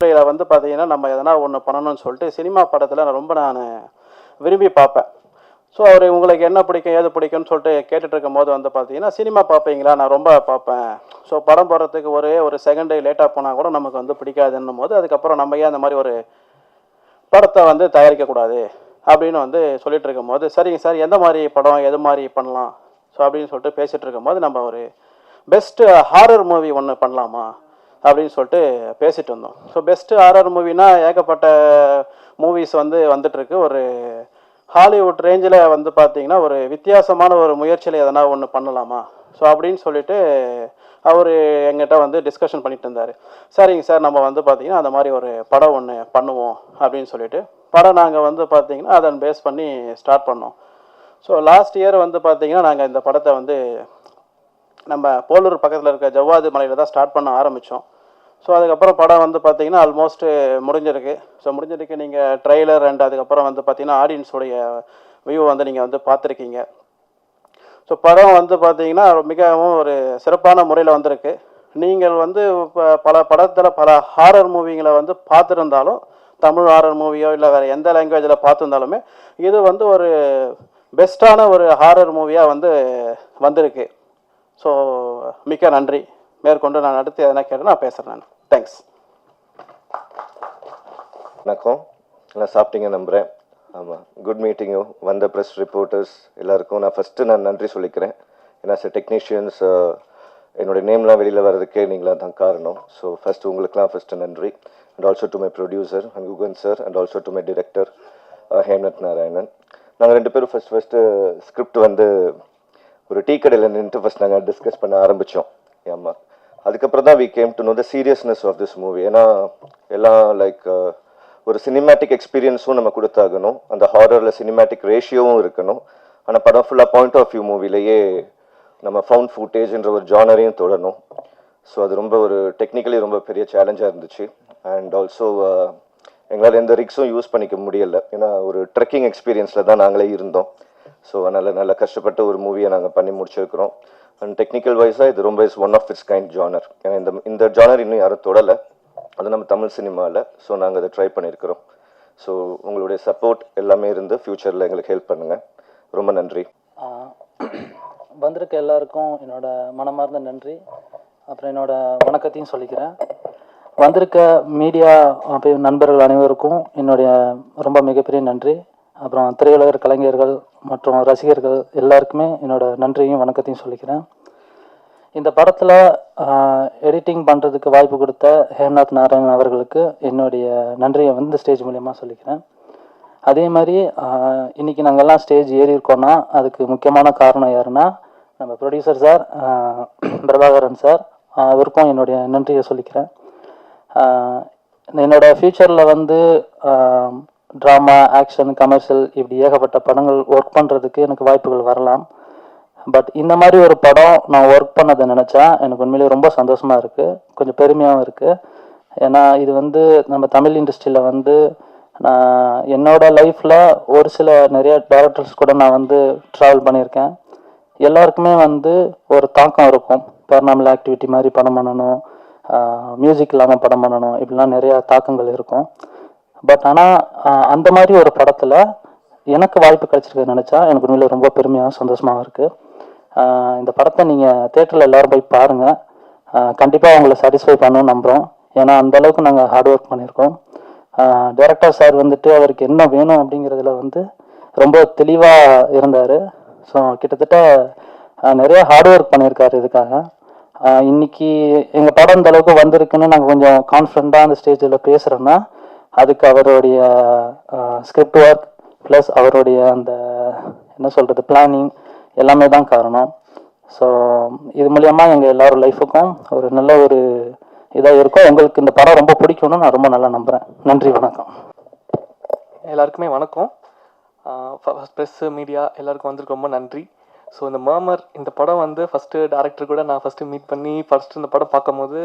துறையில் வந்து பார்த்தீங்கன்னா நம்ம எதனா ஒன்று பண்ணணும்னு சொல்லிட்டு சினிமா படத்தில் நான் விரும்பி பார்ப்பேன். ஸோ அவர் உங்களுக்கு என்ன பிடிக்கும் ஏது பிடிக்கும்னு சொல்லிட்டு கேட்டுட்டு இருக்கும்போது வந்து பார்த்தீங்கன்னா சினிமா பார்ப்பீங்களா, நான் ரொம்ப பார்ப்பேன். ஸோ படம் போடுறதுக்கு ஒரே ஒரு செகண்டு லேட்டாக போனால் கூட நமக்கு வந்து பிடிக்காதுன்னும் போது அதுக்கப்புறம் நம்ம ஏன் அந்த மாதிரி ஒரு படத்தை வந்து தயாரிக்கக்கூடாது அப்படின்னு வந்து சொல்லிட்டு இருக்கும்போது, சரிங்க சார் எந்த மாதிரி படம் எது மாதிரி பண்ணலாம் ஸோ அப்படின்னு சொல்லிட்டு பேசிகிட்டு இருக்கும்போது நம்ம ஒரு பெஸ்ட்டு ஹாரர் மூவி ஒன்று பண்ணலாமா அப்படின்னு சொல்லிட்டு பேசிட்டு இருந்தோம். ஸோ பெஸ்ட்டு ஹாரர் மூவினா ஏகப்பட்ட மூவிஸ் வந்து வந்துட்டுருக்கு. ஒரு ஹாலிவுட் ரேஞ்சில் வந்து பார்த்தீங்கன்னா ஒரு வித்தியாசமான ஒரு முயற்சியில் எதனா ஒன்று பண்ணலாமா ஸோ அப்படின்னு சொல்லிட்டு அவர் எங்கிட்ட வந்து டிஸ்கஷன் பண்ணிட்டு இருந்தார். சரிங்க சார் நம்ம வந்து பார்த்தீங்கன்னா அந்த மாதிரி ஒரு படம் ஒன்று பண்ணுவோம் அப்படின்னு சொல்லிட்டு படம் நாங்கள் வந்து பார்த்தீங்கன்னா அதன் பேஸ் பண்ணி ஸ்டார்ட் பண்ணோம். ஸோ லாஸ்ட் இயர் வந்து பார்த்தீங்கன்னா நாங்கள் இந்த படத்தை வந்து நம்ம போலூர் பக்கத்தில் இருக்க ஜவ்வாது மலையில் தான் ஸ்டார்ட் பண்ண ஆரம்பித்தோம். ஸோ அதுக்கப்புறம் படம் வந்து பார்த்தீங்கன்னா ஆல்மோஸ்ட்டு முடிஞ்சிருக்கு. ஸோ முடிஞ்சிருக்கு, நீங்கள் ட்ரெய்லர் அண்ட் அதுக்கப்புறம் வந்து பார்த்தீங்கன்னா ஆடியன்ஸோடைய வியூ வந்து நீங்கள் வந்து பார்த்துருக்கீங்க. ஸோ படம் வந்து பார்த்தீங்கன்னா மிகவும் ஒரு சிறப்பான முறையில் வந்திருக்கு. நீங்கள் வந்து இப்போ பல படத்தில் பல ஹாரர் மூவிங்களை வந்து பார்த்துருந்தாலும், தமிழ் ஹாரர் மூவியோ இல்லை வேறு எந்த லாங்குவேஜில் பார்த்துருந்தாலுமே இது வந்து ஒரு பெஸ்ட்டான ஒரு ஹாரர் மூவியாக வந்து வந்திருக்கு. ஸோ மிக்க நன்றி. மேற்கொண்டு நான் அடுத்து எதனா கேட்டு நான் பேசுகிறேன். நான் தேங்க்ஸ். வணக்கம், எல்லாம் சாப்பிட்டீங்க நம்புகிறேன். ஆமாம், குட் மீட்டிங் யூ. வந்த ப்ரெஸ் ரிப்போர்ட்டர்ஸ் எல்லாருக்கும் நான் நன்றி சொல்லிக்கிறேன். ஏன்னா டெக்னீஷியன்ஸ் என்னுடைய நேம்லாம் வெளியில் வர்றதுக்கே நீங்களாம் தான் காரணம். ஸோ உங்களுக்குலாம் நன்றி. And also to my producer and Guhan sir and also to my director Hemnath Narayanan. நாங்கள் 2 பேரும் ஃபஸ்ட்டு ஸ்கிரிப்ட் வந்து ஒரு டீ கடையில் நின்று நாங்கள் டிஸ்கஸ் பண்ண ஆரம்பித்தோம். ஆமாம், அதுக்கப்புறம் தான் we came to know the seriousness of this movie. ஏன்னா எல்லாம் லைக் ஒரு சினிமேட்டிக் எக்ஸ்பீரியன்ஸும் நம்ம கொடுத்தாகணும், அந்த ஹாரரில் சினிமேட்டிக் ரேஷியோவும் இருக்கணும். ஆனால் படம் ஃபுல்லாக பாயிண்ட் ஆஃப் வியூ மூவிலேயே நம்ம ஃபவுண்ட் ஃபுட்டேஜ்ன்ற ஒரு ஜானரையும் தொடரணும். ஸோ அது ரொம்ப ஒரு டெக்னிக்கலி ரொம்ப பெரிய சேலஞ்சாக இருந்துச்சு. அண்ட் ஆல்சோ எங்களால் எந்த ரிக்ஸும் யூஸ் பண்ணிக்க முடியலை. ஏன்னா ஒரு ட்ரெக்கிங் எக்ஸ்பீரியன்ஸில் தான் நாங்களே இருந்தோம். ஸோ நல்ல கஷ்டப்பட்ட ஒரு மூவியை நாங்கள் பண்ணி முடிச்சிருக்கிறோம். அண்ட் டெக்னிக்கல் வைஸாக இது ரொம்ப one of its kind genre. ஏன்னா இந்த ஜானர் இன்னும் யாரும் தொடலை, அது நம்ம தமிழ் சினிமாவில். ஸோ நாங்கள் அதை ட்ரை பண்ணியிருக்கிறோம். ஸோ உங்களுடைய சப்போர்ட் எல்லாமே இருந்து ஃப்யூச்சரில் எங்களுக்கு ஹெல்ப் பண்ணுங்கள். ரொம்ப நன்றி. வந்திருக்க எல்லாருக்கும் என்னோட மனமார்ந்த நன்றி. அப்புறம் என்னோட வணக்கத்தையும் சொல்லிக்கிறேன். வந்திருக்க மீடியா நண்பர்கள் அனைவருக்கும் என்னுடைய ரொம்ப மிகப்பெரிய நன்றி. அப்புறம் திரையுலக கலைஞர்கள் மற்றும் ரசிகர்கள் எல்லாருக்குமே என்னோட நன்றியும் வணக்கத்தையும் சொல்லிக்கிறேன். இந்த படத்தில் எடிட்டிங் பண்ணுறதுக்கு வாய்ப்பு கொடுத்த ஹேம்நாத் நாராயணன் அவர்களுக்கு என்னுடைய நன்றியை வந்து ஸ்டேஜ் மூலயமா சொல்லிக்கிறேன். அதே மாதிரி இன்றைக்கி நாங்கள்லாம் ஸ்டேஜ் ஏறி இருக்கோன்னா அதுக்கு முக்கியமான காரணம் யாருன்னா நம்ம ப்ரொடியூசர் சார் பிரபாகரன் சார், அவருக்கும் என்னுடைய நன்றியை சொல்லிக்கிறேன். என்னோட ஃப்யூச்சரில் வந்து ட்ராமா, ஆக்ஷன், கமர்ஷியல் இப்படி ஏகப்பட்ட படங்கள் ஒர்க் பண்ணுறதுக்கு எனக்கு வாய்ப்புகள் வரலாம். பட் இந்த மாதிரி ஒரு படம் நான் ஒர்க் பண்ணதை நினச்சா எனக்கு உண்மையிலேயே ரொம்ப சந்தோஷமாக இருக்குது, கொஞ்சம் பெருமையாகவும் இருக்குது. ஏன்னா இது வந்து நம்ம தமிழ் இண்டஸ்ட்ரியில் வந்து நான் என்னோடய லைஃப்பில் ஒரு சில நிறைய டைரக்டர்ஸ் கூட நான் வந்து ட்ராவல் பண்ணியிருக்கேன். எல்லாருக்குமே வந்து ஒரு தாக்கம் இருக்கும். பேரநார்மல் ஆக்டிவிட்டி மாதிரி படம் பண்ணணும், மியூசிக் இல்லாமல் படம் பண்ணணும், இப்படிலாம் நிறையா தாக்கங்கள் இருக்கும். பட் ஆனால் அந்த மாதிரி ஒரு படத்தில் எனக்கு வாய்ப்பு கிடைச்சிருக்க நினச்சா எனக்கு உண்மையிலே ரொம்ப பெருமையாக சந்தோஷமாகவும் இருக்குது. இந்த படத்தை நீங்கள் தேட்டரில் எல்லோரும் போய் பாருங்கள், கண்டிப்பாக உங்களை சாட்டிஸ்ஃபை பண்ணணும்னு நம்புகிறோம். ஏன்னா அந்தளவுக்கு நாங்கள் ஹார்ட் ஒர்க் பண்ணியிருக்கோம். டைரக்டர் சார் வந்துட்டு அவருக்கு என்ன வேணும் அப்படிங்கிறதுல வந்து ரொம்ப தெளிவாக இருந்தார். ஸோ கிட்டத்தட்ட நிறைய ஹார்ட் ஒர்க் பண்ணியிருக்காரு இதுக்காக. இன்னைக்கு எங்கள் படம் இந்த அளவுக்கு வந்திருக்குன்னு நாங்கள் கொஞ்சம் கான்ஃபிடண்ட்டாக அந்த ஸ்டேஜில் பேசுகிறோன்னா அதுக்கு அவருடைய ஸ்கிரிப்ட் ஒர்க் ப்ளஸ் அவருடைய அந்த என்ன சொல்கிறது பிளானிங் எல்லாமே தான் காரணம். ஸோ இது மூலயமா எங்கள் எல்லோரும் லைஃபுக்கும் ஒரு நல்ல ஒரு இதாக இருக்கும். உங்களுக்கு இந்த படம் ரொம்ப பிடிக்கும்னு நான் ரொம்ப நல்லா நம்புகிறேன். நன்றி, வணக்கம். எல்லாருக்குமே வணக்கம். ப்ரெஸ்ஸு மீடியா எல்லாருக்கும் வந்திருக்கு ரொம்ப நன்றி. ஸோ இந்த மர்மர் இந்த படம் வந்து ஃபஸ்ட்டு டேரக்டர் கூட நான் மீட் பண்ணி இந்த படம் பார்க்கும்போது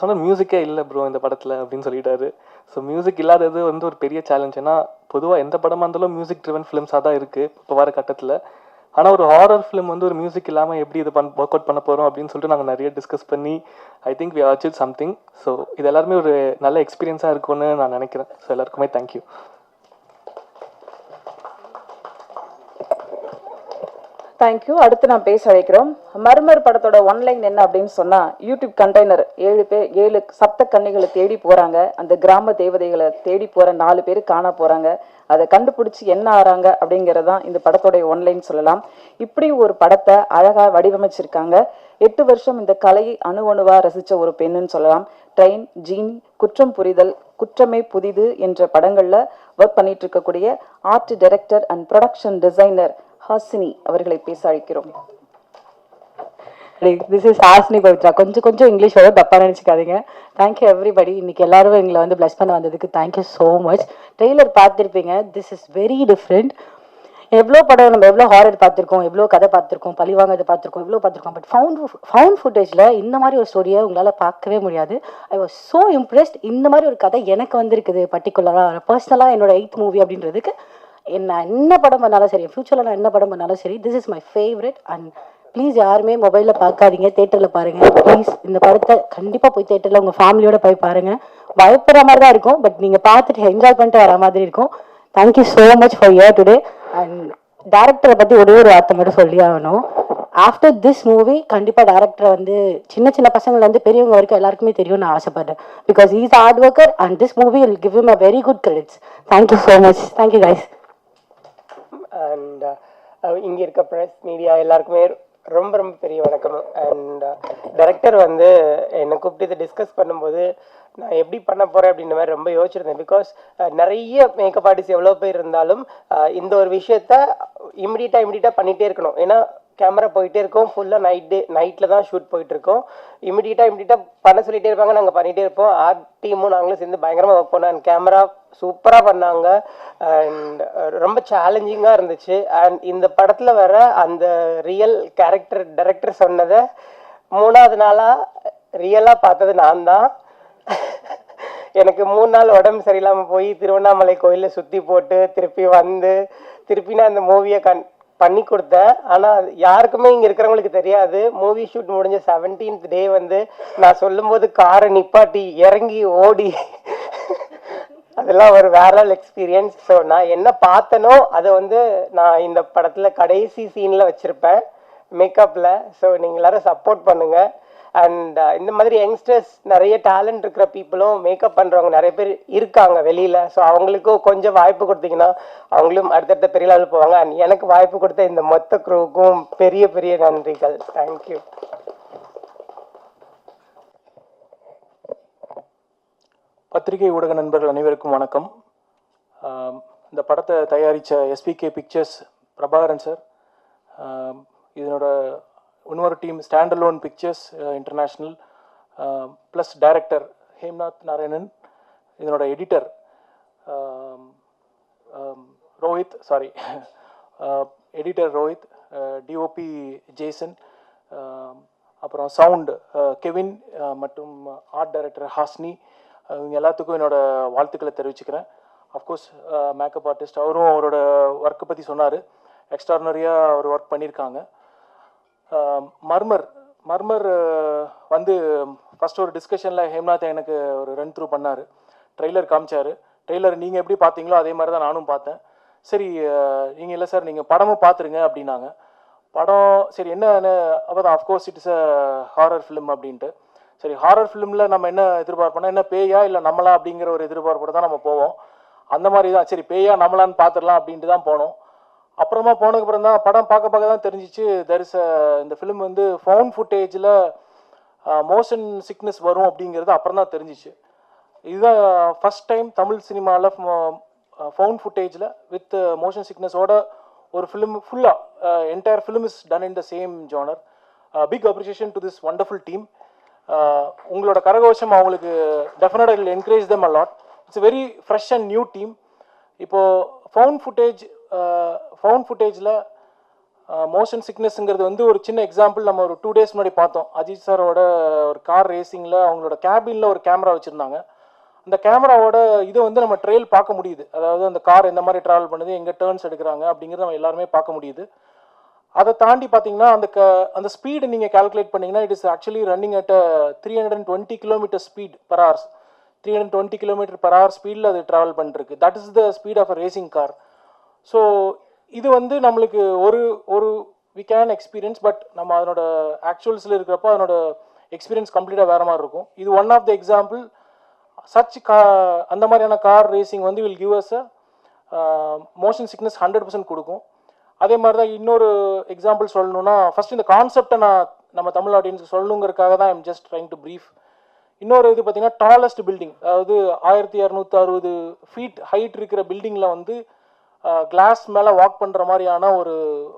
சொன்ன மியூசிக்கே இல்லை ப்ரோ இந்த படத்தில் அப்படின்னு சொல்லிட்டாரு. ஸோ மியூசிக் இல்லாதது வந்து ஒரு பெரிய சேலஞ்ச். ஏன்னா பொதுவாக எந்த படமாக இருந்தாலும் மியூசிக் ட்ரிவன் ஃபிலிம்ஸாக தான் இருக்குது இப்போ வர கட்டத்தில். ஆனால் ஒரு ஹாரர் ஃபிலிம் வந்து ஒரு மியூசிக் இல்லாமல் எப்படி இது ஒர்க் அவுட் பண்ண போகிறோம் அப்படின்னு சொல்லிட்டு நாங்கள் நிறைய டிஸ்கஸ் பண்ணி I think we achieve something. So இது எல்லாருமே ஒரு நல்ல எக்ஸ்பீரியன்ஸாக இருக்கும்னு நான் நினைக்கிறேன். ஸோ எல்லாருக்குமே தேங்க்யூ. தேங்க்யூ. அடுத்து நான் பேச வைக்கிறோம். மர்மர் படத்தோட ஒன்லைன் என்ன அப்படின்னு சொன்னா, யூடியூப் கண்டெய்னர் 7 சப்த கன்னிகளை தேடி போறாங்க. அந்த கிராம தேவதைகளை தேடி போற 4 பேர் காண போறாங்க. அதை கண்டுபிடிச்சி என்ன ஆறாங்க அப்படிங்கறதான் இந்த படத்தோட ஒன்லைன் சொல்லலாம். இப்படி ஒரு படத்தை அழகா வடிவமைச்சிருக்காங்க. 8 வருஷம் இந்த கலையை அணுவணுவா ரசிச்ச ஒரு பெண்ணுன்னு சொல்லலாம். ட்ரெயின், ஜீனி, குற்றம் புரிதல், குற்றமே புதிது என்ற படங்கள்ல ஒர்க் பண்ணிட்டு இருக்கக்கூடிய art director and production designer Hasini அவர்களை பேச அழைக்கிறோம். This is Hasini Pavithra. கொஞ்சம் இங்கிலீஷ் வரும், தப்பா நினைச்சுக்காதீங்க. Thank you everybody. இன்னைக்கு எல்லாரும் எங்களை வந்து பிளஸ் பண்ண வந்ததுக்கு தேங்க்யூ ஸோ மச். ட்ரெய்லர் பார்த்துருப்பீங்க. This is very different. எவ்வளோ படம் நம்ம எவ்வளோ ஹாரர் பார்த்துருக்கோம், எவ்வளோ கதை பார்த்துருக்கோம், பழிவாங்கதை பார்த்துருக்கோம், எவ்வளோ பார்த்துருக்கோம். பட் ஃபவுண்ட் ஃபுட்டேஜில் இந்த மாதிரி ஒரு ஸ்டோரியை உங்களால் பார்க்கவே முடியாது. I was so impressed. இந்த மாதிரி ஒரு கதை எனக்கு வந்திருக்குது. பர்டிகுலராக பர்சனலாக என்னோட 8th மூவி அப்படின்றதுக்கு என்ன படம் பண்ணாலும் சரி, ஃபியூச்சரில் நான் என்ன படம் பண்ணாலும் சரி, this is my favourite. And please யாருமே மொபைலில் பார்க்காதீங்க, தேட்டரில் பாருங்கள் ப்ளீஸ். இந்த படத்தை கண்டிப்பாக போய் தேட்டரில் உங்கள் ஃபேமிலியோட போய் பாருங்கள். பயப்படுற மாதிரி தான் இருக்கும், பட் நீங்கள் பார்த்துட்டு என்ஜாய் பண்ணிட்டு வர மாதிரி இருக்கும். Thank you so much for here today. And டேரக்டரை பற்றி ஒரே ஒரு வார்த்தை மட்டும் சொல்லி ஆகணும். ஆஃப்டர் திஸ் மூவி கண்டிப்பாக டேரக்டரை வந்து சின்ன பசங்கள்லேருந்து பெரியவங்க வரைக்கும் எல்லாருக்குமே தெரியும் நான் ஆசைப்படுறேன். Because is hard worker and this movie will give him a very good credits. Thank you so much. Thank you guys. And இங்கே இருக்க ப்ரெஸ் மீடியா எல்லாருக்குமே ரொம்ப ரொம்ப பெரிய வணக்கம். அண்ட் டைரக்டர் வந்து என்னை கூப்பிட்டு இதை டிஸ்கஸ் பண்ணும்போது நான் எப்படி பண்ண போகிறேன் அப்படின்ற மாதிரி ரொம்ப யோசிச்சிருந்தேன். பிகாஸ் நிறைய மேக்கப் ஆர்டிஸ்ட் எவ்வளோ பேர் இருந்தாலும் இந்த ஒரு விஷயத்த இமிடியட்டாக பண்ணிகிட்டே இருக்கணும். ஏன்னா கேமரா போயிட்டே இருக்கோம், ஃபுல்லாக நைட்டில் தான் ஷூட் போயிட்டுருக்கோம். இமிடியட்டாக பண்ண சொல்லிகிட்டே இருப்பாங்க, நாங்கள் பண்ணிகிட்டே இருப்போம். ஆர்ட் டீமும் நாங்களும் சேர்ந்து பயங்கரமாக ஒர்க் பண்ணோம். அண்ட் கேமரா சூப்பராக பண்ணாங்க. அண்ட் ரொம்ப சேலஞ்சிங்காக இருந்துச்சு. அண்ட் இந்த படத்தில் வர அந்த ரியல் கேரக்டர் டைரக்டர் சொன்னதை 3வது நாளாக ரியலாக பார்த்தது நான் தான். எனக்கு 3 நாள் உடம்பு சரியில்லாமல் போய் திருவண்ணாமலை கோயிலில் சுற்றி போட்டு திருப்பி நான் அந்த மூவியை பண்ணி கொடுத்தேன். ஆனால் யாருக்குமே இங்கே இருக்கிறவங்களுக்கு தெரியாது. மூவி ஷூட் முடிஞ்ச 17th டே வந்து நான் சொல்லும்போது காரை நிப்பாட்டி இறங்கி ஓடி அதெல்லாம் ஒரு வேற எக்ஸ்பீரியன்ஸ். ஸோ நான் என்ன பார்த்தனோ அதை வந்து நான் இந்த படத்தில் கடைசி சீனில் வச்சுருப்பேன் மேக்கப்பில். ஸோ நீங்கள் எல்லாரும் சப்போர்ட் பண்ணுங்கள். அண்ட் இந்த மாதிரி யங்ஸ்டர்ஸ் நிறைய டேலண்ட் இருக்கிற பீப்புளும் மேக்கப் பண்ணுறவங்க நிறைய பேர் இருக்காங்க வெளியில். ஸோ அவங்களுக்கும் கொஞ்சம் வாய்ப்பு கொடுத்தீங்கன்னா அவங்களும் அடுத்தடுத்த பெரிய லெவலில் போவாங்க. அண்ட் எனக்கு வாய்ப்பு கொடுத்த இந்த மொத்த குரூவுக்கும் பெரிய பெரிய நன்றிகள். தேங்க்யூ. பத்திரிகை ஊடக நண்பர்கள் அனைவருக்கும் வணக்கம். இந்த படத்தை தயாரித்த எஸ்பிகே பிக்சர்ஸ் பிரபாகரன் சார், இதனோட இன்னொரு team standalone pictures international, plus director Hemnath Narayanan, இதனோட எடிட்டர் ரோஹித், டிஓபி ஜேசன், அப்புறம் சவுண்ட் கெவின் மற்றும் ஆர்ட் டைரக்டர் ஹாஸ்னி, இவங்க எல்லாத்துக்கும் என்னோட வாழ்த்துக்களை தெரிவிச்சுக்கிறேன். அஃப்கோர்ஸ் மேக்கப் ஆர்டிஸ்ட் அவரும் அவரோட ஒர்க்கை பற்றி சொன்னார். எக்ஸ்ட்ரானரியாக அவர் ஒர்க் பண்ணியிருக்காங்க. மர்மர் வந்து ஃபஸ்ட் ஒரு டிஸ்கஷனில் ஹேம்நாத் எனக்கு ஒரு ரன் த்ரூ பண்ணார். ட்ரெய்லர் காமிச்சார். ட்ரெய்லர் நீங்கள் எப்படி பார்த்தீங்களோ அதே மாதிரி தான் நானும் பார்த்தேன். சரி நீங்கள் இல்லை சார் நீங்கள் படமும் பார்த்துருங்க அப்படின்னாங்க. படம் சரி என்னன்னு அப்போ தான் of course it's a horror film அப்படின்ட்டு. சரி ஹாரர் ஃபிலிமில் நம்ம என்ன எதிர்பார்ப்போம்னா என்ன பேயா இல்லை நம்மளா அப்படிங்கிற ஒரு எதிர்பார்ப்போட தான் நம்ம போவோம். அந்த மாதிரி தான் சரி பேயா நம்மளான்னு பார்த்துடலாம் அப்படின்ட்டு தான் போனோம். அப்புறமா போனதுக்கப்புறம் தான் படம் பார்க்க தான் தெரிஞ்சிச்சு இந்த ஃபிலிம் வந்து ஃபவுண்ட் ஃபுட்டேஜில் மோஷன் சிக்னஸ் வரும் அப்படிங்கிறது அப்புறம் தான் தெரிஞ்சிச்சு. இதுதான் ஃபஸ்ட் டைம் தமிழ் சினிமாவில் ஃபவுண்ட் ஃபுட்டேஜில் வித் மோஷன் சிக்னஸோட ஒரு ஃபிலிம் ஃபுல்லாக entire film is done in the same genre. Big appreciation to this wonderful team. உங்களோட கரகோஷம் அவங்களுக்கு டெஃபினட்டாக will encourage them a lot. It's very fresh and new team. இப்போது ஃபவுண்ட் ஃபுட்டேஜில் மோஷன் சிக்னஸ்ங்கிறது வந்து ஒரு சின்ன எக்ஸாம்பிள் நம்ம ஒரு 2 days முன்னாடி பார்த்தோம். அஜித் சாரோட ஒரு கார் ரேசிங்கில் அவங்களோட கேபினில் ஒரு கேமரா வச்சுருந்தாங்க. அந்த கேமராவோட இதை வந்து நம்ம ட்ரெயில் பார்க்க முடியுது. அதாவது அந்த கார் எந்த மாதிரி ட்ராவல் பண்ணுது, எங்கே டேர்ன்ஸ் எடுக்கிறாங்க அப்படிங்கிறது நம்ம எல்லாருமே பார்க்க முடியுது. அதை தாண்டி பார்த்தீங்கன்னா அந்த ஸ்பீடு நீங்கள் கால்குலேட் பண்ணிங்கன்னா it is actually running at 320 kilometre speed per hours. 320 kilometre per hour ஸ்பீடில் அது ட்ராவல் பண்ணிருக்கு. That is the speed of a racing car. So இது வந்து நம்மளுக்கு ஒரு வி கேன் எக்ஸ்பீரியன்ஸ், பட் நம்ம அதனோட ஆக்சுவல்ஸில் இருக்கிறப்போ அதனோட எக்ஸ்பீரியன்ஸ் கம்ப்ளீட்டாக வேறு மாதிரி இருக்கும். இது ஒன் ஆஃப் த எக்ஸாம்பிள். அந்த மாதிரியான கார் ரேசிங் வந்து will give us motion sickness 100% கொடுக்கும். அதே மாதிரி தான் இன்னொரு எக்ஸாம்பிள் சொல்லணும்னா, ஃபர்ஸ்ட் இந்த கான்செப்டை நம்ம தமிழ் ஆடியன்ஸுக்கு சொல்லணுங்கிறதுக்காக தான் I'm just trying to brief. இன்னொரு இது பார்த்தீங்கன்னா டாலஸ்ட் பில்டிங், அதாவது 1260 ஃபீட் ஹைட் இருக்கிற பில்டிங்கில் வந்து கிளாஸ் மேலே வாக் பண்ணுற மாதிரியான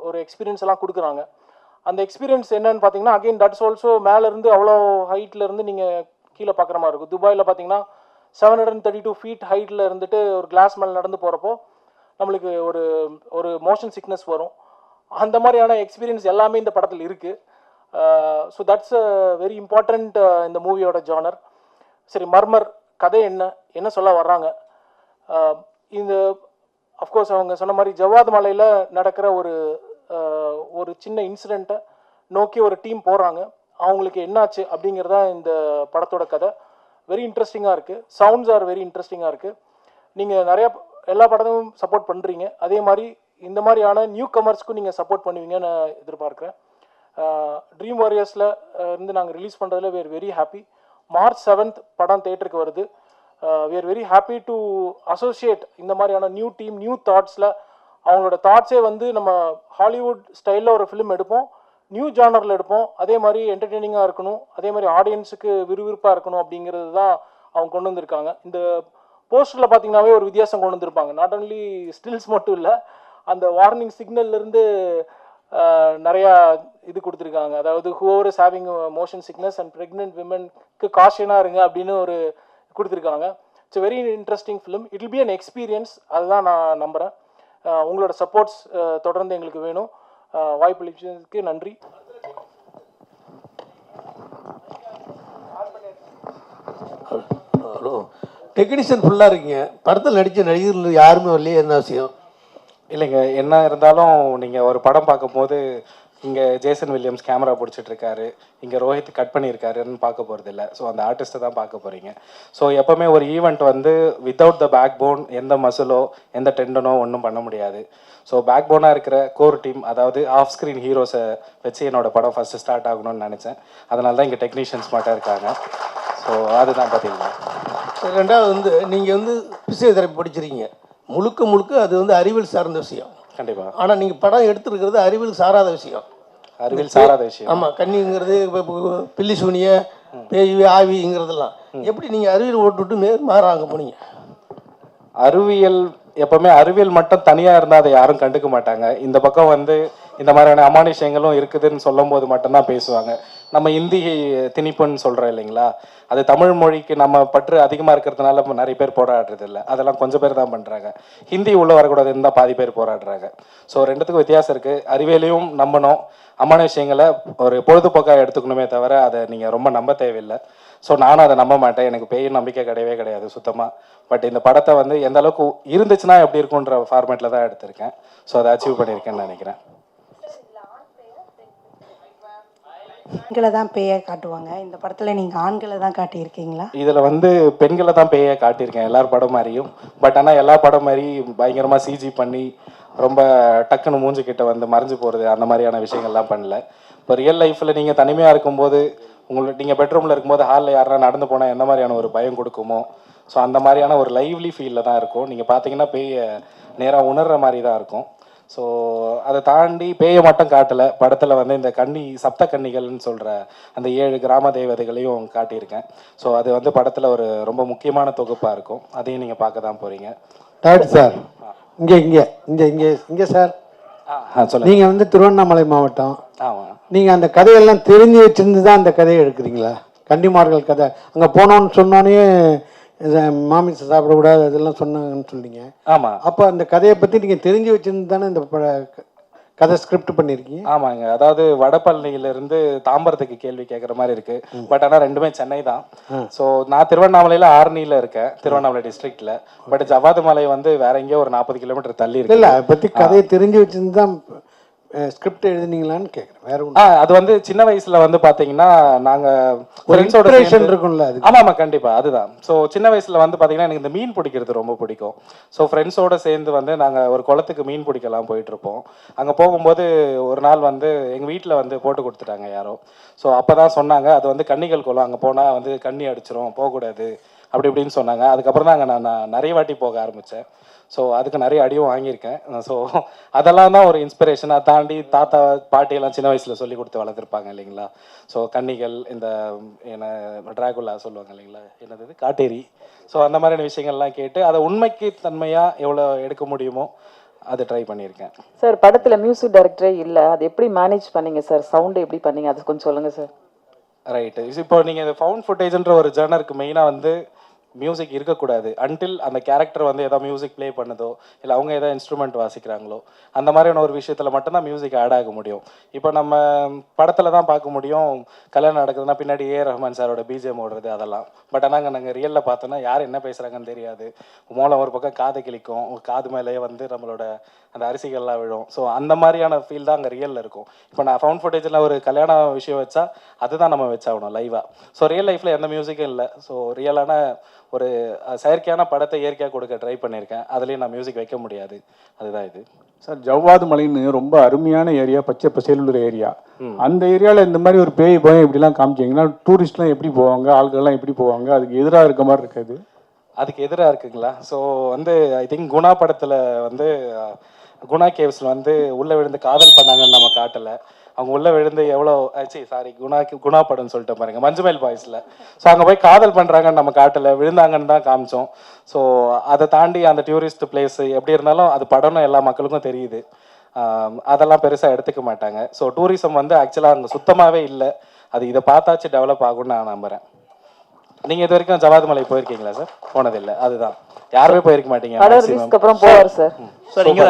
ஒரு எக்ஸ்பீரியன்ஸ் எல்லாம் கொடுக்குறாங்க. அந்த எக்ஸ்பீரியன்ஸ் என்னன்னு பார்த்தீங்கன்னா அகெயின் தட்ஸ் ஆல்சோ மேலேருந்து அவ்வளோ ஹைட்லேருந்து நீங்கள் கீழே பார்க்குற மாதிரி இருக்கும். துபாயில் பார்த்தீங்கன்னா 732 ஃபீட் ஹைட்டில் இருந்துட்டு ஒரு கிளாஸ் மேலே நடந்து போகிறப்போ நம்மளுக்கு ஒரு மோஷன் சிக்னஸ் வரும். அந்த மாதிரியான எக்ஸ்பீரியன்ஸ் எல்லாமே இந்த படத்தில் இருக்குது. So that's a very important இந்த மூவியோட ஜானர். சரி, மர்மர் கதை என்ன சொல்ல வர்றாங்க? இந்த அஃப்கோர்ஸ் அவங்க சொன்ன மாதிரி ஜவாத் மலையில் நடக்கிற ஒரு சின்ன இன்சிடெண்ட்டை நோக்கி ஒரு டீம் போகிறாங்க. அவங்களுக்கு என்னாச்சு அப்படிங்கிறதா இந்த படத்தோட கதை. வெரி இன்ட்ரெஸ்டிங்காக இருக்குது. சவுண்ட்ஸ் ஆர் வெரி இன்ட்ரெஸ்டிங்காக இருக்குது. நீங்கள் எல்லா படத்தையும் சப்போர்ட் பண்ணுறீங்க, அதே மாதிரி இந்த மாதிரியான நியூ கமர்ஸ்க்கும் நீங்கள் சப்போர்ட் பண்ணுவீங்கன்னு எதிர்பார்க்குறேன். ட்ரீம் வாரியர்ஸில் இருந்து நாங்கள் ரிலீஸ் பண்ணுறதுல we are very happy. March 7th படம் தேட்டருக்கு வருது. we are very happy to associate இந்த மாதிரியான நியூ டீம், நியூ தாட்ஸில். அவங்களோட தாட்ஸே வந்து நம்ம ஹாலிவுட் ஸ்டைலில் ஒரு ஃபிலிம் எடுப்போம், நியூ ஜானரில் எடுப்போம், அதே மாதிரி என்டர்டெய்னிங்காக இருக்கணும், அதே மாதிரி ஆடியன்ஸுக்கு விறுவிறுப்பாக இருக்கணும் அப்படிங்கிறது தான் அவங்க கொண்டு வந்திருக்காங்க. இந்த போஸ்டரில் பார்த்தீங்கன்னாவே ஒரு வித்தியாசம் கொண்டு வந்திருப்பாங்க. நாட் ஒன்லி ஸ்டில்ஸ் மட்டும் இல்லை, அந்த வார்னிங் சிக்னல்லேருந்து நிறையா இது கொடுத்துருக்காங்க. அதாவது whoever is having motion sickness and pregnant விமனுக்கு காஷனாக இருங்க அப்படின்னு கொடுத்துருக்காங்க. It's very interesting film. It will be an experience. அதுதான் நான் நம்புகிறேன். உங்களோட சப்போர்ட்ஸ் தொடர்ந்து எங்களுக்கு வேணும். வாய்ப்பளிச்சதுக்கு நன்றி. ஹலோ, டெக்னீஷியன் ஃபுல்லாக இருக்கீங்க, படத்தில் நடித்த நடிகர்கள் யாருமே வரலையே, என்ன விஷயம்? இல்லைங்க, என்ன இருந்தாலும் நீங்கள் ஒரு படம் பார்க்கும்போது இங்கே ஜேசன் வில்லியம்ஸ் கேமரா பிடிச்சிட்டு இருக்காரு, இங்கே ரோஹித் கட் பண்ணியிருக்காருன்னு பார்க்க போகிறது இல்லை. ஸோ அந்த ஆர்டிஸ்ட்டை தான் பார்க்க போகிறீங்க. ஸோ எப்போவுமே ஒரு ஈவெண்ட் வந்து வித்தவுட் த பேக் போன், எந்த மசிலோ எந்த டெண்டனோ ஒன்றும் பண்ண முடியாது. ஸோ பேக் போனாக இருக்கிற கோர் டீம், அதாவது ஆஃப் ஸ்க்ரீன் ஹீரோஸை வச்சு என்னோடய படம் ஃபஸ்ட்டு ஸ்டார்ட் ஆகணும்னு நினச்சேன். அதனால தான் இங்கே டெக்னீஷியன்ஸ் மட்டும் இருக்காங்க. ஸோ அதுதான் பார்த்தீங்கன்னா. ரெண்டாவது வந்து நீங்கள் வந்து பிசியோதெரப்பி படிச்சிருக்கீங்க, முழுக்க அது வந்து அறிவியல் சார்ந்த விஷயம். கண்டிப்பாக. ஆனால் நீங்கள் படம் எடுத்துருக்கிறது அறிவியல் சாராத விஷயம். அறிவியல் சாராத விஷயம். ஆமாம், கன்னிங்கிறது பில்லி சூனிய பேய் ஆவிங்கிறதெல்லாம் எப்படி நீங்கள் அறிவியல் ஓட்டுவிட்டு மாறாங்க போனீங்க? அறிவியல் எப்போவுமே அறிவியல் மட்டும் தனியாக இருந்தால் அதை யாரும் கண்டுக்க மாட்டாங்க. இந்த பக்கம் வந்து இந்த மாதிரியான அமானுஷங்களும் இருக்குதுன்னு சொல்லும் போது மட்டும்தான் பேசுவாங்க. நம்ம இந்தி திணிப்புன்னு சொல்கிறோம் இல்லைங்களா, அது தமிழ் மொழிக்கு நம்ம பற்று அதிகமாக இருக்கிறதுனால நிறைய பேர் போராடுறது இல்லை. அதெல்லாம் கொஞ்சம் பேர் தான் பண்ணுறாங்க. ஹிந்தி உள்ளே வரக்கூடாதுன்னு தான் பாதி பேர் போராடுறாங்க. ஸோ ரெண்டுத்துக்கும் வித்தியாசம் இருக்குது. அறிவியலையும் நம்பணும், அமானுஷங்களை ஒரு பொழுதுபோக்காக எடுத்துக்கணுமே தவிர அதை நீங்கள் ரொம்ப நம்ப தேவையில்லை. ஸோ நானும் அதை நம்ப மாட்டேன். எனக்கு பேய் நம்பிக்கை கிடையவே கிடையாது சுத்தமாக. பட் இந்த படத்தை வந்து எந்த அளவுக்கு இருந்துச்சுன்னா எப்படி இருக்குன்ற ஃபார்மேட்டில் தான் எடுத்திருக்கேன். ஸோ அதை அச்சீவ் பண்ணியிருக்கேன்னு நினைக்கிறேன். பெண்களை தான் பேயை காட்டுவாங்க, இந்த படத்தில் நீங்கள் ஆண்களை தான் காட்டியிருக்கீங்களா? இதில் வந்து பெண்களை தான் பேயை காட்டியிருக்கேன் எல்லார் படம் மாதிரியும். பட் ஆனால் எல்லா படம் மாதிரி பயங்கரமாக சிஜி பண்ணி ரொம்ப டக்குன்னு மூஞ்சிக்கிட்ட வந்து மறைஞ்சு போகிறது அந்த மாதிரியான விஷயங்கள்லாம் பண்ணல. இப்போ ரியல் லைஃப்பில் நீங்கள் தனிமையாக இருக்கும்போது, நீங்கள் பெட்ரூமில் இருக்கும்போது ஹாலில் யாருனா நடந்து போனால் எந்த மாதிரியான ஒரு பயம் கொடுக்குமோ, ஸோ அந்த மாதிரியான ஒரு லைவ்லி ஃபீலில் தான் இருக்கும். நீங்கள் பார்த்தீங்கன்னா பேயை நேராக உணர்கிற மாதிரி தான் இருக்கும். ஸோ அதை தாண்டி பேயை மட்டும் காட்டலை, படத்தில் வந்து இந்த சப்த கன்னிகள்னு சொல்கிற அந்த 7 கிராம தேவதைகளையும் காட்டியிருக்கேன். ஸோ அது வந்து படத்தில் ஒரு ரொம்ப முக்கியமான தொகுப்பாக இருக்கும். அதையும் நீங்கள் பார்க்க தான் போகிறீங்க. டாக்டர் சார், இங்கே சார், சொல்லுங்கள். நீங்கள் வந்து திருவண்ணாமலை மாவட்டம். ஆமாம். நீங்கள் அந்த கதையெல்லாம் தெரிஞ்சு வச்சுருந்து தான் அந்த கதையை எடுக்கிறீங்களா? கன்னிமார்கள் கதை அங்கே போனோன்னு சொன்னோன்னே மாமிசை சாப்பிடக்கூடாது அதெல்லாம் சொன்னாங்கன்னு சொன்னீங்க. ஆமாம். அப்போ அந்த கதையை பற்றி நீங்கள் தெரிஞ்சு வச்சுருந்து தானே இந்த கதை ஸ்கிரிப்ட் பண்ணியிருக்கீங்க? ஆமாங்க. அதாவது வடபழனியிலிருந்து தாம்பரத்துக்கு கேள்வி கேட்குற மாதிரி இருக்குது. பட் ஆனால் ரெண்டுமே சென்னை தான். ஸோ நான் திருவண்ணாமலையில் ஆரணியில் இருக்கேன், திருவண்ணாமலை டிஸ்ட்ரிக்டில். பட் ஜவாது மலை வந்து வேற எங்கேயோ ஒரு 40 கிலோமீட்டர் தள்ளி இருக்கு. இல்லை, அதை பற்றி கதையை தெரிஞ்சு வச்சுருந்து தான் ஸ்கிரிப்ட் எழுதுனீங்களான்னு கேட்குறேன், வேற ஒன்று. அது வந்து சின்ன வயசுல வந்து பாத்தீங்கன்னா நாங்க ஒரு ஃப்ரெண்ட்ஸோட இன்ஸ்பிரேஷன் இருக்கும்ல அது. ஆமா கண்டிப்பா அதுதான். ஸோ சின்ன வயசுல வந்து பாத்தீங்கன்னா எனக்கு இந்த மீன் பிடிக்கிறது ரொம்ப பிடிக்கும். ஸோ ஃப்ரெண்ட்ஸோட சேர்ந்து வந்து நாங்க ஒரு குளத்துக்கு மீன் பிடிக்கலாம் போயிட்டு இருப்போம். அங்க போகும்போது ஒரு நாள் வந்து எங்க வீட்டுல வந்து போட்டு கொடுத்துட்டாங்க யாரோ. ஸோ அப்பதான் சொன்னாங்க அது வந்து கன்னிகள் குளம், அங்க போனா வந்து கண்ணி அடிச்சிரும், போகக்கூடாது அப்படி இப்படின்னு சொன்னாங்க. அதுக்கப்புறம் தான் அங்கே நான் நிறைய வாட்டி போக ஆரம்பித்தேன். ஸோ அதுக்கு நிறைய அடியும் வாங்கியிருக்கேன். ஸோ அதெல்லாம் தான் ஒரு இன்ஸ்பிரேஷன். அதை தாண்டி தாத்தா பாட்டியெல்லாம் சின்ன வயசில் சொல்லி கொடுத்து வளர்த்துருப்பாங்க இல்லைங்களா. ஸோ கன்னிகள், இந்த என்ன டிராகுலா சொல்லுவாங்க இல்லைங்களா, என்னது காட்டேரி. ஸோ அந்த மாதிரியான விஷயங்கள்லாம் கேட்டு அதை உண்மைக்கு தன்மையாக எவ்வளோ எடுக்க முடியுமோ அதை ட்ரை பண்ணியிருக்கேன். சார் படத்தில் மியூசிக் டைரக்டரே இல்லை, அது எப்படி மேனேஜ் பண்ணீங்க சார்? சவுண்டு எப்படி பண்ணீங்க, அது கொஞ்சம் சொல்லுங்கள் சார். ரைட்டு. இப்போ நீங்கள் இந்த ஃபவுண்ட் ஃபுட்டேஜ்ன்ற ஒரு ஜர்னருக்கு மெயினாக வந்து மியூசிக் இருக்கக்கூடாது அன்டில் அந்த கேரக்டர் வந்து எதாவது மியூசிக் ப்ளே பண்ணுதோ இல்லை அவங்க எதாவது இன்ஸ்ட்ருமெண்ட் வாசிக்கிறாங்களோ அந்த மாதிரியான ஒரு விஷயத்தில் மட்டும்தான் மியூசிக் ஆட் ஆக முடியும். இப்போ நம்ம படத்தில் தான் பார்க்க முடியும், கல்யாணம் நடக்குதுன்னா பின்னாடி ரஹ்மான் சாரோட பிஜிஎம் ஓடுறது அதெல்லாம். பட் ஆனால் நாங்கள் ரியலில் பார்த்தோன்னா யார் என்ன பேசுகிறாங்கன்னு தெரியாது. மூலம் ஒரு பக்கம் காது கிளிக்கும், காது மேலேயே வந்து நம்மளோட அந்த அரிசிகள்லாம் விழும். ஸோ அந்த மாதிரியான ஃபீல் தான் அங்கே ரியலில் இருக்கும். இப்போ நான் ஃபவுண்ட் ஃபுட்டேஜில் ஒரு கல்யாண விஷயம் வச்சா அதுதான் நம்ம வச்சாகணும் லைவாக. ஸோ ரியல் லைஃப்பில் எந்த மியூசிக்கும் இல்லை. ஸோ ரியலான ஒரு செயற்கையான படத்தை இயற்கையாக கொடுக்க ட்ரை பண்ணியிருக்கேன். அதுலேயும் நான் மியூசிக் வைக்க முடியாது, அதுதான் இது. சார் ஜவ்வாது மலைன்னு ரொம்ப அருமையான ஏரியா, பச்சை பசேலுள்ள ஏரியா. அந்த ஏரியாவில் இந்த மாதிரி ஒரு பேய் பயம் இப்படிலாம் காமிச்சிங்கன்னா டூரிஸ்ட்லாம் எப்படி போவாங்க, ஆட்கள்லாம் எப்படி போவாங்க? அதுக்கு எதிராக இருக்க மாதிரி இருக்காது? அதுக்கு எதிராக இருக்குங்களா? ஸோ வந்து ஐ திங்க் குணா படத்தில் வந்து குணா கேவ்ஸில் வந்து உள்ளே விழுந்து காதல் பண்ணாங்கன்னு நம்ம காட்டலை. அவங்க உள்ளே விழுந்து எவ்வளோ குணா படம்னு சொல்லிட்டு பாருங்க, மஞ்சுமேல் பாய்ஸில். ஸோ அங்கே போய் காதல் பண்ணுறாங்கன்னு நம்ம காட்டலை, விழுந்தாங்கன்னு தான் காமிச்சோம். ஸோ அதை தாண்டி அந்த டூரிஸ்ட் பிளேஸ் எப்படி இருந்தாலும் அது படம்னு எல்லா மக்களுக்கும் தெரியுது. அதெல்லாம் பெருசாக எடுத்துக்க மாட்டாங்க. ஸோ டூரிசம் வந்து ஆக்சுவலாக அங்கே சுத்தமாகவே இல்லை. அது இதை பார்த்தாச்சு டெவலப் ஆகும்னு நான் நம்புகிறேன். நீங்கள் இது வரைக்கும் ஜவாது மலை போயிருக்கீங்களா சார்? போனதில்லை, அதுதான். யாருமே போயிருக்க மாட்டீங்க. அப்புறம் போவார் சார். சார் இங்கே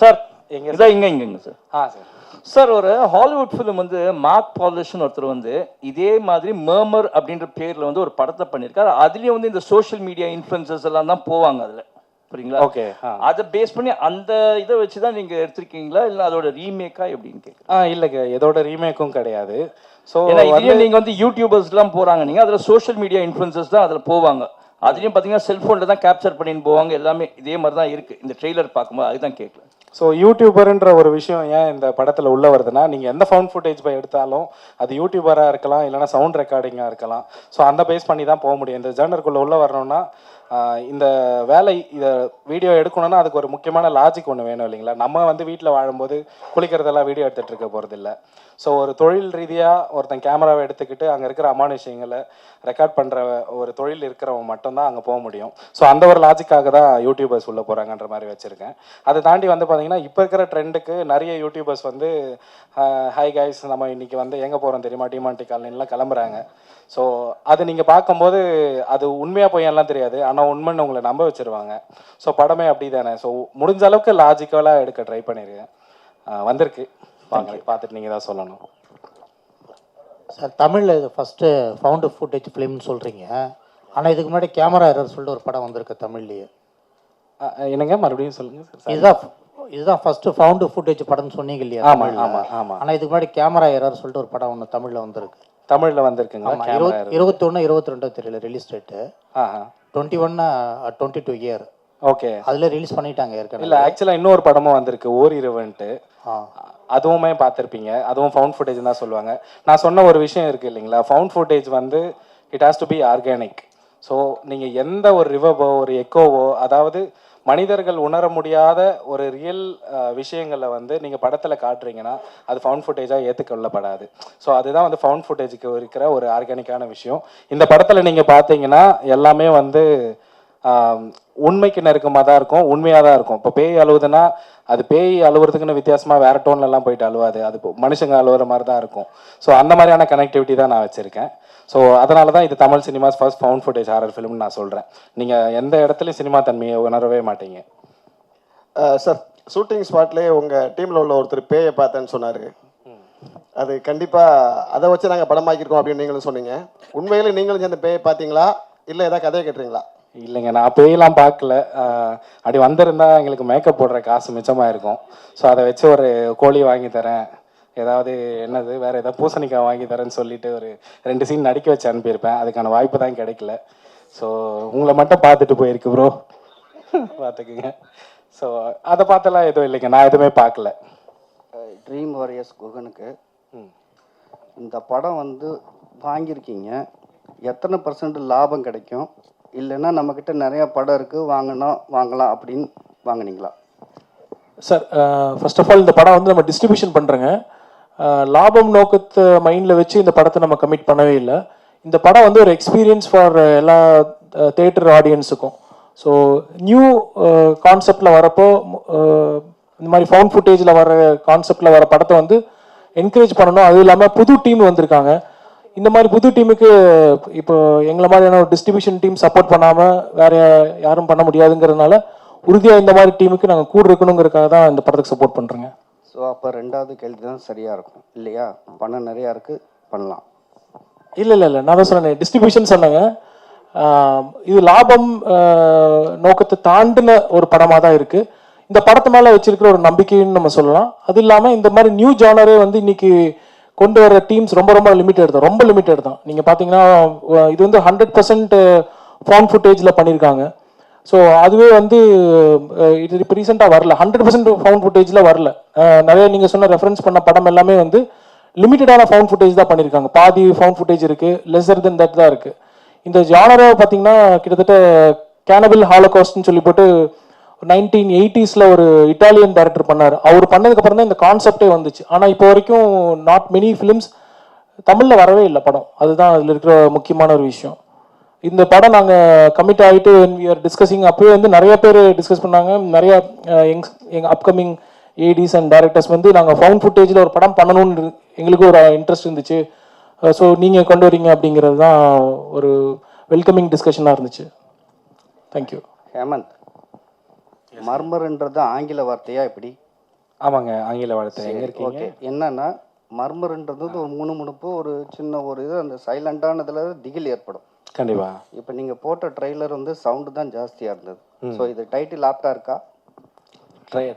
சார் எங்கே இங்கே சார். சார் சார் ஒரு ஹாலிவுட் ஃபிலிம் வந்து மார்க் பாலிஷ்னு ஒருத்தர் வந்து இதே மாதிரி மர்மர் அப்படின்ற பேரில் வந்து ஒரு படத்தை பண்ணியிருக்காரு. அதுலேயும் வந்து இந்த சோஷியல் மீடியா இன்ஃப்ளூயன்சர்ஸ் எல்லாம் தான் போவாங்க அதில், புரியுங்களா? ஓகே. அதை பேஸ் பண்ணி அந்த இதை வச்சு தான் நீங்கள் எடுத்திருக்கீங்களா இல்லை அதோட ரீமேக்கா எப்படின்னு கேட்குறேன். இல்லைங்க, எதோட ரீமேக்கும் கிடையாது. ஸோ ஏன்னா இதுலேயும் நீங்கள் வந்து யூடியூபர்ஸ்லாம் போகிறாங்க, நீங்கள் அதில் சோஷியல் மீடியா இன்ஃப்ளூயன்சர்ஸ் தான் அதில் போவாங்க. அதுலேயும் பார்த்தீங்கன்னா செல்ஃபோனில் தான் கேப்சர் பண்ணின்னு போவாங்க. எல்லாமே இதே மாதிரி தான் இருக்குது இந்த ட்ரெய்லர் பார்க்கும்போது, அதுதான் கேட்கல. ஸோ யூடியூபர்ன்ற ஒரு விஷயம் ஏன் இந்த படத்தில் உள்ள வருதுன்னா, நீங்கள் எந்த ஃபவுண்ட் ஃபுட்டேஜ் போய் எடுத்தாலும் அது யூடியூபராக இருக்கலாம், இல்லைனா சவுண்ட் ரெக்கார்டிங்காக இருக்கலாம். ஸோ அந்த பேஸ் பண்ணி தான் போக முடியும். இந்த ஜேர்னருக்குள்ளே உள்ள வரணும்னா இந்த வேலை இதை வீடியோ எடுக்கணும்னா அதுக்கு ஒரு முக்கியமான லாஜிக் ஒன்று வேணும் இல்லைங்களா. நம்ம வந்து வீட்டில் வாழும்போது குளிக்கிறதெல்லாம் வீடியோ எடுத்துகிட்டு இருக்க போகிறதில்ல. ஸோ ஒரு தொழில் ரீதியாக ஒருத்தன் கேமராவை எடுத்துக்கிட்டு அங்கே இருக்கிற அமானுஷங்களை ரெக்கார்ட் பண்ணுற ஒரு தொழில் இருக்கிறவங்க மட்டும்தான் அங்கே போக முடியும். ஸோ அந்த ஒரு லாஜிக்காக தான் யூடியூபர்ஸ் உள்ளே போகிறாங்கன்ற மாதிரி வச்சுருக்கேன். அதை தாண்டி வந்து பார்த்தீங்கன்னா இப்போ இருக்கிற ட்ரெண்டுக்கு நிறைய யூடியூபர்ஸ் வந்து ஹை கைஸ் நம்ம இன்றைக்கி வந்து எங்கே போகிறோம் தெரியுமா, டிமாண்டி காலனிலாம் கிளம்புறாங்க. ஸோ அது நீங்கள் பார்க்கும்போது அது உண்மையாக போய் எல்லாம் தெரியாது, ஆனால் உண்மைன்னு உங்களை நம்ப வச்சுருவாங்க. ஸோ படமே அப்படி தானே. ஸோ முடிஞ்ச அளவுக்கு லாஜிக்கலாக எடுக்க ட்ரை பண்ணியிருக்கேன். வந்திருக்கு, வாங்க பார்த்துட்டு நீங்கள் தான் சொல்லணும். சார் தமிழில் இது ஃபஸ்ட்டு ஃபவுண்ட் ஃபுட்டேஜ் ஃபிலிம்னு சொல்கிறீங்க, ஆனால் இதுக்கு முன்னாடி கேமரா எரர் சொல்லிட்டு ஒரு படம் வந்திருக்கு தமிழ்லேயே. என்னங்க மறுபடியும் சொல்லுங்கள் சார். இதுதான் ஃபஸ்ட்டு ஃபவுண்ட் ஃபுட்டேஜ் படம்னு சொன்னீங்க இல்லையா? ஆமாம் ஆமாம் ஆமாம். ஆனால் இதுக்கு முன்னாடி கேமரா எரர் சொல்லிட்டு ஒரு படம் ஒன்று தமிழில் வந்திருக்கு. தமிழில் வந்திருக்குங்க. 21 22 தெரியல ரிலீஸ் டேட்டு. 22 இயர். ஓகே. அதில் ரிலீஸ் பண்ணிட்டாங்க ஏற்கனவே. இல்லை ஆக்சுவலாக இன்னொரு படமும் வந்திருக்கு, ஓரிரவன்ட்டு. அதுவுமே பார்த்துருப்பீங்க. அதுவும் ஃபவுண்ட் ஃபுட்டேஜ் தான் சொல்லுவாங்க. நான் சொன்ன ஒரு விஷயம் இருக்குது இல்லைங்களா, ஃபவுண்ட் ஃபுட்டேஜ் வந்து it has to be organic. So நீங்கள் எந்த ஒரு ரிவர்வோ ஒரு எக்கோவோ, அதாவது மனிதர்கள் உணர முடியாத ஒரு ரியல் விஷயங்களை வந்து நீங்கள் படத்தில் காட்டுறீங்கன்னா அது ஃபவுண்ட் ஃபுட்டேஜாக ஏற்றுக்கொள்ளப்படாது. ஸோ அதுதான் வந்து ஃபவுண்ட் ஃபுட்டேஜுக்கு இருக்கிற ஒரு ஆர்கானிக்கான விஷயம். இந்த படத்தில் நீங்கள் பார்த்தீங்கன்னா எல்லாமே வந்து உண்மைக்கு நெருக்கமாக தான் இருக்கும், உண்மையாக தான் இருக்கும். இப்போ பேய் அழுவுதுன்னா அது பேய் அழுவுறதுக்குன்னு வித்தியாசமாக வேறு டோன்லலாம் போயிட்டு அழுவாது, அது மனுஷங்க அழுவுற மாதிரி தான் இருக்கும். ஸோ அந்த மாதிரியான கனெக்டிவிட்டி தான் நான் வச்சுருக்கேன். ஸோ அதனால தான் இது Tamil cinema's first found footage horror ஃபிலிம்னு நான் சொல்கிறேன். நீங்கள் எந்த இடத்துலையும் சினிமா தன்மையை உணரவே மாட்டீங்க. சார் ஷூட்டிங் ஸ்பாட்லேயே உங்கள் டீமில் உள்ள ஒருத்தர் பேயை பார்த்தேன்னு சொன்னார். அது கண்டிப்பாக அதை வச்சு நாங்கள் படமாக்கியிருக்கோம் அப்படின்னு நீங்களும் சொன்னீங்க. உண்மையிலே நீங்களும் சேர்ந்த பேயை பார்த்தீங்களா இல்லை ஏதாவது கதையை கேட்டுறீங்களா? இல்லைங்க, நான் பேயெல்லாம் பார்க்கல. அப்படி வந்திருந்தா எங்களுக்கு மேக்கப் போடுற காசு மிச்சமாக இருக்கும். ஸோ அதை வச்சு ஒரு கோழி வாங்கி தரேன், ஏதாவது என்னது வேறு ஏதாவது பூசணிக்காய் வாங்கி தரேன்னு சொல்லிட்டு ஒரு 2 சீன் நடிக்க வச்சு அனுப்பியிருப்பேன். அதுக்கான வாய்ப்பு தான் கிடைக்கல. ஸோ உங்களை மட்டும் பார்த்துட்டு போயிருக்கு ப்ரோ, பார்த்துக்குங்க. ஸோ அதை பார்த்தெல்லாம் எதுவும் இல்லைங்க, நான் எதுவுமே பார்க்கல. ட்ரீம் வாரியர்ஸ் குகனுக்கு இந்த படம் வந்து வாங்கியிருக்கீங்க, எத்தனை % லாபம் கிடைக்கும்? இல்லைன்னா நம்மக்கிட்ட நிறையா படம் இருக்குது வாங்கலாம் அப்படின்னு வாங்கினீங்களா? சார், ஃபர்ஸ்ட் ஆஃப் ஆல் இந்த படம் வந்து நம்ம டிஸ்ட்ரிபியூஷன் பண்ணுறோங்க. லாபம் நோக்கத்தை மைண்டில் வச்சு இந்த படத்தை நம்ம கமிட் பண்ணவே இல்லை. இந்த படம் வந்து ஒரு எக்ஸ்பீரியன்ஸ் ஃபார் எல்லா தேட்டர் ஆடியன்ஸுக்கும். ஸோ நியூ கான்செப்டில் வரப்போ இந்த மாதிரி ஃபவுண்ட் ஃபுட்டேஜில் வர கான்செப்டில் வர படத்தை வந்து என்கரேஜ் பண்ணணும். அதுவும் இல்லாமல் புது டீம் வந்திருக்காங்க. இந்த மாதிரி புது டீமுக்கு இப்போ எங்களை மாதிரியான ஒரு டிஸ்ட்ரிபியூஷன் டீம் சப்போர்ட் பண்ணாமல் வேறு யாரும் பண்ண முடியாதுங்கிறதுனால உறுதியாக இந்த மாதிரி டீமுக்கு நாங்கள் கூட இருக்கணுங்கிறதுக்காக தான் இந்த படத்துக்கு சப்போர்ட் பண்ணுறோங்க. ஸோ அப்போ 2வது கேள்வி தான் சரியாக இருக்கும் இல்லையா? பணம் நிறையா இருக்குது, பண்ணலாம். இல்லை, நான் தான் சொன்னேன், டிஸ்ட்ரிபியூஷன் சொன்னேங்க. இது லாபம் நோக்கத்தை தாண்டின ஒரு படமாக தான் இருக்குது. இந்த படத்து மேலே வச்சிருக்கிற ஒரு நம்பிக்கைன்னு நம்ம சொல்லலாம். அது இல்லாமல் இந்த மாதிரி நியூ ஜானரே வந்து இன்னைக்கு கொண்டு வர டீம்ஸ் ரொம்ப லிமிட்டட் தான். நீங்கள் பார்த்தீங்கன்னா இது வந்து 100% ஃபவுண்ட் ஃபுட்டேஜில் பண்ணியிருக்காங்க. ஸோ அதுவே வந்து இது இப்போ ரீசெண்டாக வரல, 100% ஃபவுண்ட் ஃபுட்டேஜில் வரல. நிறைய நீங்கள் சொன்ன ரெஃபரன்ஸ் பண்ண படம் எல்லாமே வந்து லிமிட்டடான ஃபவுண்ட் ஃபுட்டேஜ் தான் பண்ணியிருக்காங்க. பாதி ஃபவுண்ட் ஃபுட்டேஜ் இருக்குது, லெஸர் தென் தட் தான் இருக்குது. இந்த ஜானரை பார்த்தீங்கன்னா கிட்டத்தட்ட கேனபிள் ஹாலோகாஸ்ட்னு சொல்லி போட்டு 1980s ஒரு இட்டாலியன் டைரக்டர் பண்ணார். அவர் பண்ணதுக்கப்புறம் தான் இந்த கான்செப்டே வந்துச்சு. ஆனால் இப்போ வரைக்கும் நாட் மெனி ஃபிலிம்ஸ் தமிழில் வரவே இல்லை படம். அதுதான் அதில் இருக்கிற முக்கியமான ஒரு விஷயம். இந்த படம் நாங்கள் கமிட் ஆகிட்டு வி ஆர் டிஸ்கஸிங், அப்போவே வந்து நிறைய பேர் டிஸ்கஸ் பண்ணாங்க. நிறைய எங்கள் அப்கமிங் ஏடிஸ் அண்ட் டைரக்டர்ஸ் வந்து நாங்கள் ஃபவுண்ட் ஃபுட்டேஜில் ஒரு படம் பண்ணணும்னு எங்களுக்கு ஒரு இன்ட்ரெஸ்ட் இருந்துச்சு. ஸோ நீங்கள் கொண்டு வரீங்க அப்படிங்கிறது தான் ஒரு வெல்கமிங் டிஸ்கஷனாக இருந்துச்சு. தேங்க்யூ. ஹேமந்த், மர்மர்ன்றது ஆங்கில வார்த்தையா எப்படி? ஆமாங்க, ஆங்கில வார்த்தை. எங்கே இருக்கீங்க? ஓகே, என்னன்னா மர்மர்ன்றது ஒரு முணுமுணுப்பு, ஒரு சின்ன ஒரு இது, அந்த சைலண்டானதுல திகில் ஏற்படும். கண்டிப்பா. இப்போ நீங்கள் போட்ட ட்ரெய்லர் வந்து சவுண்டு தான் ஜாஸ்தியாக இருந்தது. ஸோ இது டைட்டில் ஆப்டாக இருக்கா?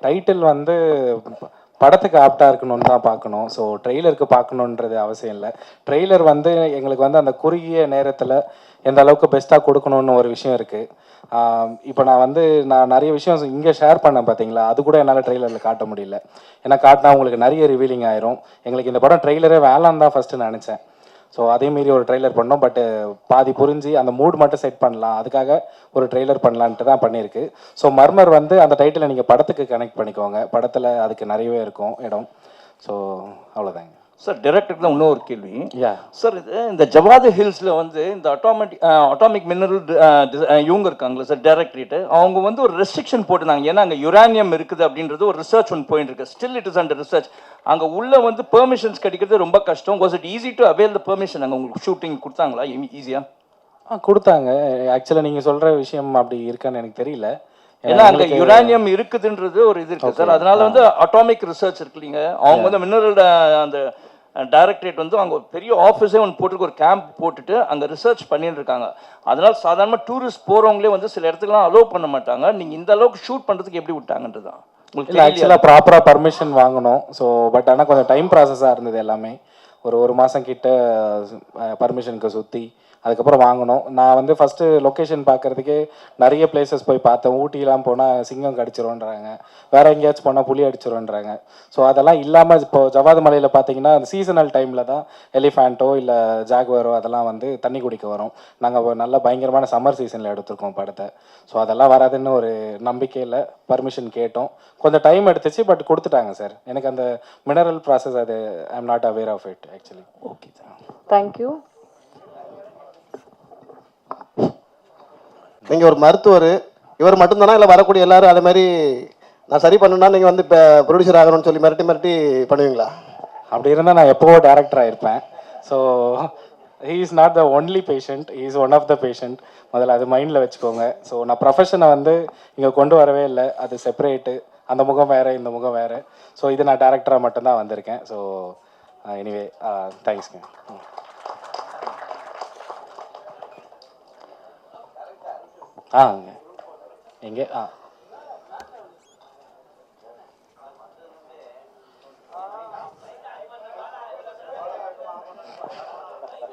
டைட்டில் வந்து படத்துக்கு ஆப்டாக இருக்கணும்னு தான் பார்க்கணும். ஸோ ட்ரெய்லருக்கு பார்க்கணுன்றது அவசியம் இல்லை. ட்ரெய்லர் வந்து எங்களுக்கு வந்து அந்த குறுகிய நேரத்தில் எந்த அளவுக்கு பெஸ்ட்டாக கொடுக்கணும்னு ஒரு விஷயம் இருக்குது. இப்போ நான் நிறைய விஷயம் இங்கே ஷேர் பண்ணேன் பார்த்தீங்களா, அது கூட என்னால் ட்ரெய்லரில் காட்ட முடியல. ஏன்னா காட்டினா உங்களுக்கு நிறைய ரிவீலிங் ஆயிரும். எங்களுக்கு இந்த படம் ட்ரெய்லரே வேளான்னு தான் ஃபஸ்ட்டு நினச்சேன். ஸோ அதேமாரி ஒரு ட்ரெய்லர் பண்ணோம். பட்டு பாதி புரிஞ்சு அந்த மூட் மட்டும் செட் பண்ணலாம், அதுக்காக ஒரு ட்ரெய்லர் பண்ணலான்ட்டு தான் பண்ணியிருக்கு. ஸோ மர்மர் வந்து அந்த டைட்டிலை நீங்கள் படத்துக்கு கனெக்ட் பண்ணிக்கோங்க. படத்தில் அதுக்கு நிறையவே இருக்கும் இடம். ஸோ அவ்வளோதாங்க சார். டைரக்டருக்கு தான் இன்னொரு கேள்வி. சார், இது இந்த ஜவாது ஹில்ஸில் வந்து இந்த அட்டாமிக் மினரல் இவங்க இருக்காங்களா சார், டைரக்டரேட்டு, அவங்க வந்து ஒரு ரெஸ்ட்ரிக்ஷன் போட்டுருந்தாங்க. ஏன்னா அங்கே யுரேனியம் இருக்குது அப்படின்றது ஒரு ரிசர்ச் ஒன்று போயிட்டு இருக்கு. Still it is under research. அங்கே உள்ள வந்து பெர்மிஷன்ஸ் கிடைக்கிறது ரொம்ப கஷ்டம். Was it easy to avail the permission? அங்கே உங்களுக்கு ஷூட்டிங் கொடுத்தாங்களா ஈஸியாக? கொடுத்தாங்க. ஆக்சுவலாக நீங்கள் சொல்கிற விஷயம் அப்படி இருக்கான்னு எனக்கு தெரியல. ஏன்னா அங்கே யுரேனியம் இருக்குதுன்றது ஒரு இது இருக்குது சார். அதனால வந்து அட்டாமிக் ரிசர்ச் இருக்கு இல்லைங்க, அவங்க வந்து மினரல் அந்த டைரக்டரேட் வந்து அங்கே பெரிய ஆஃபீஸே ஒன்று போட்டுருக்கு, ஒரு கேம்ப் போட்டுட்டு அங்கே ரிசர்ச் பண்ணிட்டு இருக்காங்க. அதனால சாதாரணமாக டூரிஸ்ட் போகிறவங்களே வந்து சில இடத்துக்குலாம் அலோவ் பண்ண மாட்டாங்க. நீங்கள் இந்த அளவுக்கு ஷூட் பண்ணுறதுக்கு எப்படி விட்டாங்கன்றது தான் இல்லை. ஆக்சுவலாக ப்ராப்பராக பர்மிஷன் வாங்கணும். ஸோ பட் ஆனால் கொஞ்சம் டைம் ப்ராசஸாக இருந்தது. எல்லாமே ஒரு மாதம் கிட்ட பர்மிஷனுக்கு சுற்றி அதுக்கப்புறம் வாங்கணும். நான் வந்து ஃபஸ்ட்டு லொக்கேஷன் பார்க்குறதுக்கே நிறைய பிளேசஸ் போய் பார்த்தேன். ஊட்டிலாம் போனால் சிங்கம் கடிச்சிருவோன்றாங்க, வேறு எங்கேயாச்சும் போனால் புலி அடிச்சிருவோன்றாங்க. ஸோ அதெல்லாம் இல்லாமல் இப்போ ஜவாது மலையில் பார்த்தீங்கன்னா அந்த சீசனல் டைமில் தான் எலிஃபேண்ட்டோ இல்லை ஜாகுவரோ அதெல்லாம் வந்து தண்ணி குடிக்க வரும். நாங்கள் நல்ல பயங்கரமான சம்மர் சீசனில் எடுத்திருக்கோம் படத்தை. ஸோ அதெல்லாம் வராதுன்னு ஒரு நம்பிக்கையில் பர்மிஷன் கேட்டோம். கொஞ்சம் டைம் எடுத்துச்சு, பட் கொடுத்துட்டாங்க சார். எனக்கு அந்த மினரல் ப்ராசஸ் அது I am not aware of it actually. Okay sir, thank you. நீங்கள் ஒரு மருத்துவர், இவர் மட்டும்தானா இல்லை வரக்கூடிய எல்லாரும் அதே மாதிரி நான் சரி பண்ணணும்னா நீங்கள் வந்து இப்போ ப்ரொடியூசர் ஆகணும்னு சொல்லி மிரட்டி பண்ணுவீங்களா? அப்படி இருந்தால் நான் எப்போவோ டேரக்டராக இருப்பேன். So he is not the only patient, he is one of the patient. முதல்ல அது மைண்டில் வச்சுக்கோங்க. ஸோ நான் ப்ரொஃபஷனை வந்து இங்கே கொண்டு வரவே இல்லை, அது செப்பரேட்டு. அந்த முகம் வேறு, இந்த முகம் வேறு. ஸோ இது நான் டேரக்டராக மட்டும்தான் வந்திருக்கேன். ஸோ எனிவே தேங்க்ஸ்ங்க. ஆ எங்கே ஆ